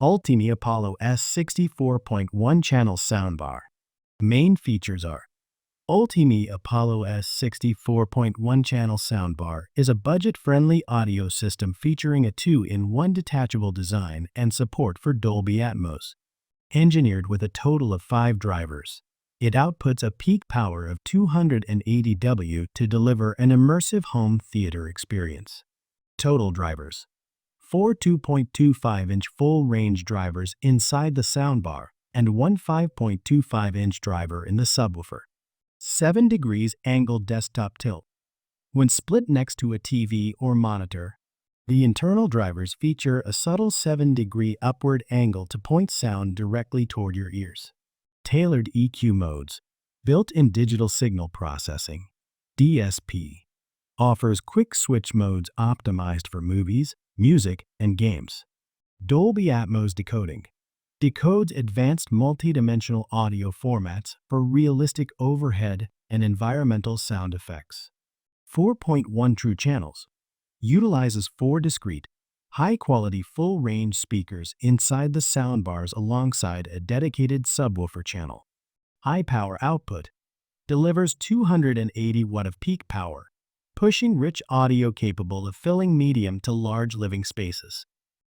Ultimea Apollo S60 4.1 channel soundbar. Main features are: Ultimea Apollo S60 4.1 channel soundbar is a budget-friendly audio system featuring a 2-in-1 detachable design and support for Dolby Atmos. Engineered with a total of 5 drivers, it outputs a peak power of 280 W to deliver an immersive home theater experience. Total drivers: 4 2.25-inch full-range drivers inside the soundbar and one 5.25-inch driver in the subwoofer. 7 degrees angled desktop tilt. When split next to a TV or monitor, the internal drivers feature a subtle 7-degree upward angle to point sound directly toward your ears. Tailored EQ modes. Built-in digital signal processing, DSP, offers quick switch modes optimized for movies, music, and games. Dolby Atmos decoding decodes advanced multidimensional audio formats for realistic overhead and environmental sound effects. 4.1 True Channels utilizes 4 discrete, high-quality full-range speakers inside the soundbars alongside a dedicated subwoofer channel. High power output delivers 280 watt of peak power, pushing rich audio capable of filling medium to large living spaces.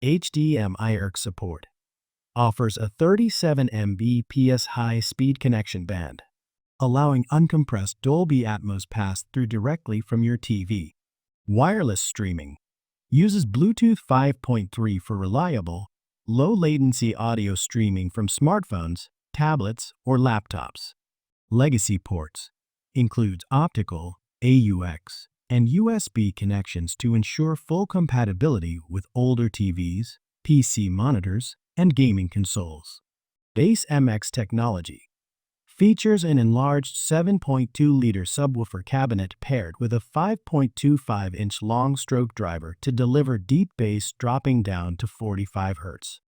HDMI ERC support offers a 37 Mbps high-speed connection band, allowing uncompressed Dolby Atmos pass-through directly from your TV. Wireless streaming uses Bluetooth 5.3 for reliable, low-latency audio streaming from smartphones, tablets, or laptops. Legacy ports includes optical, AUX, and USB connections to ensure full compatibility with older TVs, PC monitors, and gaming consoles. Bass MX technology features an enlarged 7.2-liter subwoofer cabinet paired with a 5.25-inch long stroke driver to deliver deep bass dropping down to 45 Hz.